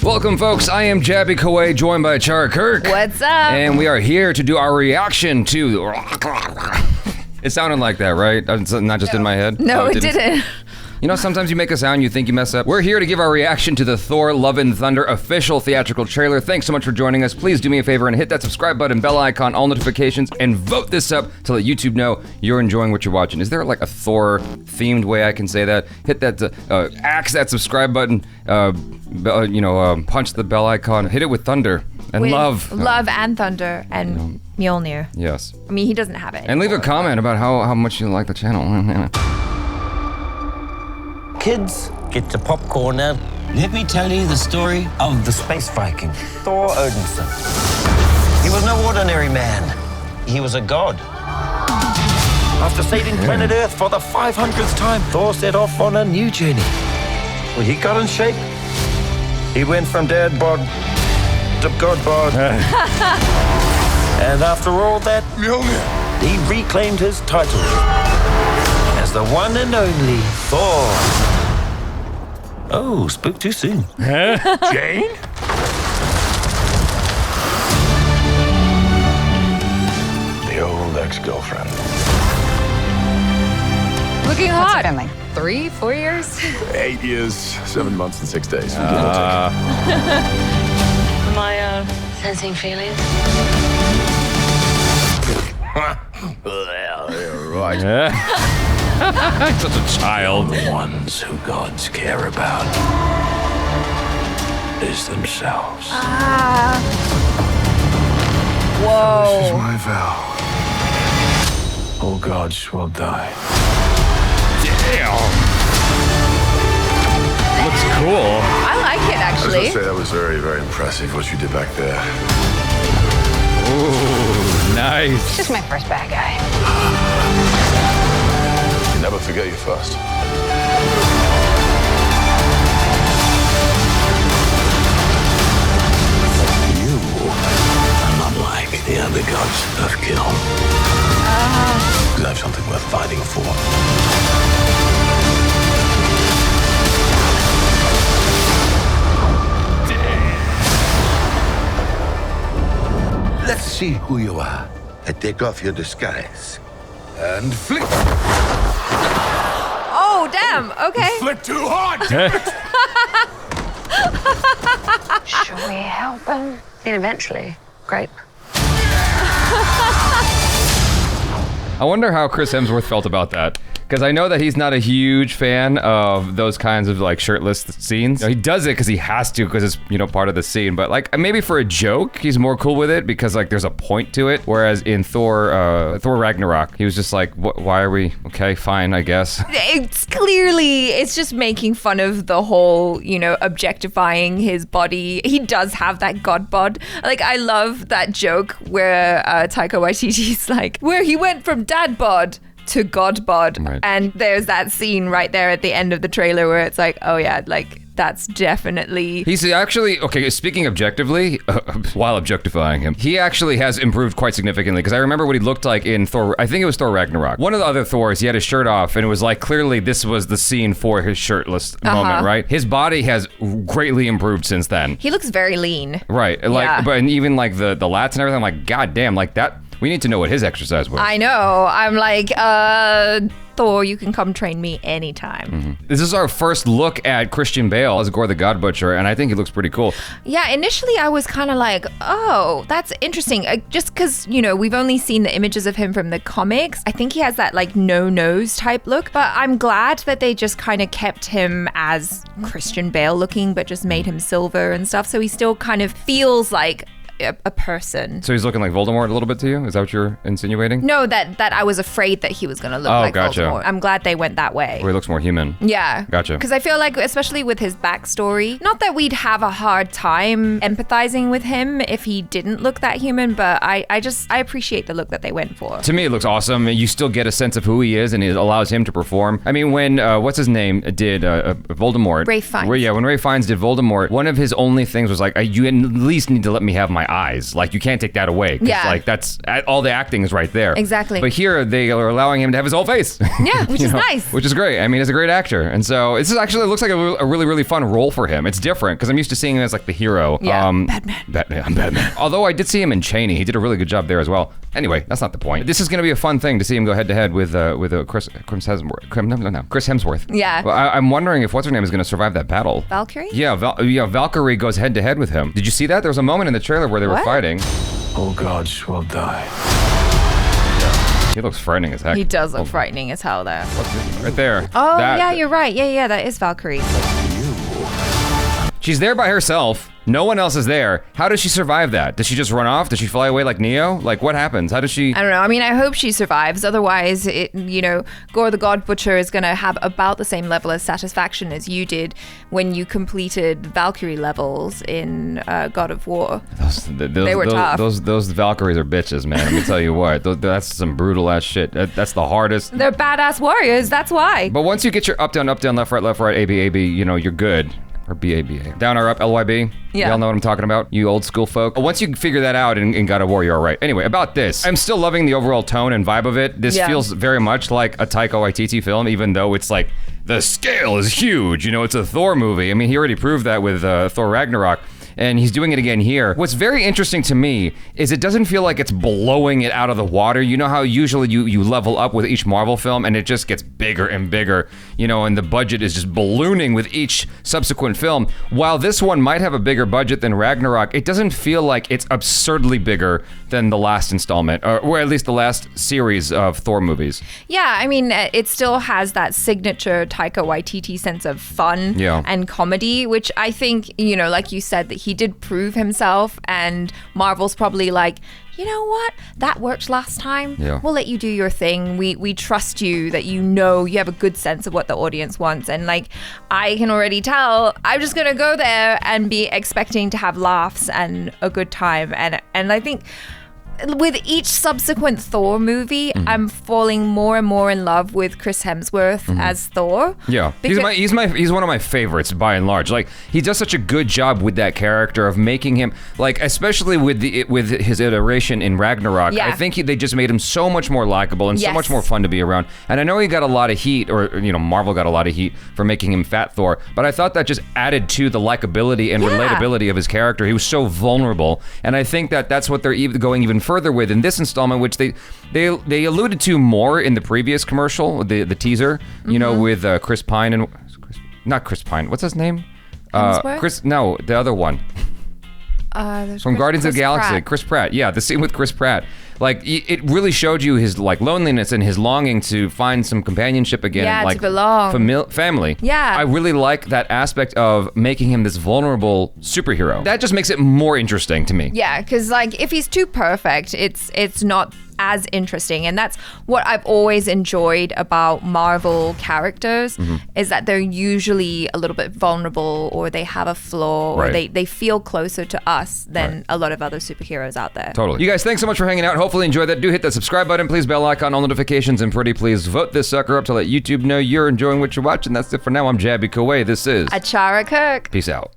Welcome, folks. I am Jabby Kaway, joined by Chara Kirk. What's up? And we are here to do our reaction to... It sounded like that, right? It's not just in my head? No, it didn't. You know, sometimes you make a sound, you think you mess up. We're here to give our reaction to the Thor Love and Thunder official theatrical trailer. Thanks so much for joining us. Please do me a favor and hit that subscribe button, bell icon, all notifications, and vote this up to let YouTube know you're enjoying what you're watching. Is there like a Thor-themed way I can say that? Hit that, axe that subscribe button, punch the bell icon, hit it with thunder, and with love. Love and thunder and Mjolnir. Yes. I mean, he doesn't have it. And leave a comment about how much you like the channel. Kids, get your popcorn now. Let me tell you the story of the space Viking, Thor Odinson. He was no ordinary man. He was a god. After saving planet Earth for the 500th time, Thor set off on a new journey. When he got in shape, he went from dad bod to god bod. And after all that, he reclaimed his title as the one and only Thor. Oh, spoke too soon. Jane? The old ex-girlfriend. Looking hot. What's it been like 3-4 years? 8 years, 7 months, and 6 days. Am I sensing feelings? Well, you're right. Such a child. The ones who gods care about is themselves. Whoa. This is my vow. All gods will die. Damn. Looks cool. I like it, I was actually. going to say that was very, very impressive what you did back there. Ooh, nice. Just my first bad guy. You never forget your first. You are not like the other gods of Gillan. Because I have something worth fighting for. Let's see who you are. And take off your disguise. And flick. Oh, damn. Okay. Flick too hard! Should we help him? I mean, eventually. Great. I wonder how Chris Hemsworth felt about that. Because I know that he's not a huge fan of those kinds of like shirtless scenes. He does it because he has to, because it's part of the scene. But like maybe for a joke, he's more cool with it because like there's a point to it. Whereas in Thor Ragnarok, he was just like, why are we? Okay, fine, I guess. It's just making fun of the whole, objectifying his body. He does have that god bod. Like I love that joke where Taika Waititi's like, where he went from dad bod to god bod, right. And there's that scene right there at the end of the trailer where it's like, oh yeah, like that's definitely... He's actually, okay, speaking objectively, while objectifying him, he actually has improved quite significantly, because I remember what he looked like in Thor, I think it was Thor Ragnarok. One of the other Thors, he had his shirt off, and it was like, clearly this was the scene for his shirtless moment, right? His body has greatly improved since then. He looks very lean. Right, like, Yeah. but and even like the lats and everything, I'm like, god damn, like that, we need to know what his exercise was. I know. I'm like, Thor, you can come train me anytime. This is our first look at Christian Bale as Gorr the God Butcher, and I think he looks pretty cool. Yeah, initially I was kind of like, oh, that's interesting. Just because, we've only seen the images of him from the comics. I think he has that like no-nose type look, but I'm glad that they just kind of kept him as Christian Bale looking, but just made him silver and stuff. So he still kind of feels like a person. So he's looking like Voldemort a little bit to you? Is that what you're insinuating? No, that I was afraid that he was going to look like gotcha. Voldemort. I'm glad they went that way. Where he looks more human. Yeah. Gotcha. Because I feel like, especially with his backstory, not that we'd have a hard time empathizing with him if he didn't look that human, but I appreciate the look that they went for. To me, it looks awesome. You still get a sense of who he is, and it allows him to perform. I mean, when, what's his name, did Voldemort. Ralph Fiennes. When Ralph Fiennes did Voldemort, one of his only things was like, you at least need to let me have my eyes. Like, you can't take that away. 'Cause, Yeah. like, that's all the acting is right there. Exactly. But here they are allowing him to have his whole face. Yeah, which is nice. Which is great. I mean, he's a great actor, and so this is actually looks like a really, really fun role for him. It's different because I'm used to seeing him as like the hero. Yeah, Batman. Although I did see him in Cheney, he did a really good job there as well. Anyway, that's not the point. This is going to be a fun thing to see him go head to head with Chris Hemsworth. Yeah. Well, I'm wondering if what's her name is going to survive that battle. Valkyrie? Yeah, Valkyrie goes head to head with him. Did you see that? There was a moment in the trailer where they were What? fighting. All gods will die. He looks frightening as heck. He does look frightening as hell there. Right there. Oh, That- yeah, you're right. Yeah, that is Valkyrie. She's there by herself. No one else is there. How does she survive that? Does she just run off? Does she fly away like Neo? Like, what happens? How does she... I don't know. I mean, I hope she survives. Otherwise, Gorr the God Butcher is going to have about the same level of satisfaction as you did when you completed Valkyrie levels in God of War. They were tough. Those Valkyries are bitches, man. Let me tell you what. That's some brutal ass shit. That's the hardest. They're badass warriors. That's why. But once you get your up, down, left, right, A, B, you're good. Or B-A-B-A. Down or up, L-Y-B. Yeah. Y'all know what I'm talking about? You old school folk. Once you figure that out in God of War, you're all right. Anyway, about this. I'm still loving the overall tone and vibe of it. This feels very much like a Taika Waititi film, even though it's like, the scale is huge. It's a Thor movie. I mean, he already proved that with Thor Ragnarok. And he's doing it again here. What's very interesting to me is it doesn't feel like it's blowing it out of the water. You know how usually you level up with each Marvel film and it just gets bigger and bigger, and the budget is just ballooning with each subsequent film. While this one might have a bigger budget than Ragnarok, it doesn't feel like it's absurdly bigger than the last installment, or at least the last series of Thor movies. Yeah, I mean, it still has that signature Taika Waititi sense of fun and comedy, which I think, like you said, that he did prove himself, and Marvel's probably like, you know what? That worked last time. Yeah. We'll let you do your thing. We trust you that you have a good sense of what the audience wants. And like, I can already tell I'm just gonna go there and be expecting to have laughs and a good time. And I think with each subsequent Thor movie, I'm falling more and more in love with Chris Hemsworth as Thor. Yeah, he's one of my favorites by and large. Like, he does such a good job with that character of making him, like, especially with his iteration in Ragnarok. Yeah. I think they just made him so much more likable and so much more fun to be around. And I know he got a lot of heat, or Marvel got a lot of heat for making him Fat Thor, but I thought that just added to the likability and relatability of his character. He was so vulnerable, and I think that's what they're going even further with in this installment, which they alluded to more in the previous commercial, the teaser, with Chris Pine and not Chris Pine. What's his name? The other one. From Guardians of the Galaxy, Pratt. Chris Pratt. Yeah, the scene with Chris Pratt. Like, it really showed you his like loneliness and his longing to find some companionship again. Yeah, and, like, to belong. Family. Yeah. I really like that aspect of making him this vulnerable superhero. That just makes it more interesting to me. Yeah, because like if he's too perfect, it's not as interesting, and that's what I've always enjoyed about Marvel characters is that they're usually a little bit vulnerable, or they have a flaw, or they feel closer to us than a lot of other superheroes out there. Totally. You guys, thanks so much for hanging out. Hopefully enjoy that. Do hit that subscribe button, please, bell icon, all notifications, and pretty please vote this sucker up to let YouTube know you're enjoying what you're watching. That's it for now. I'm Jabby Koway. This is Achara Kirk. Peace out.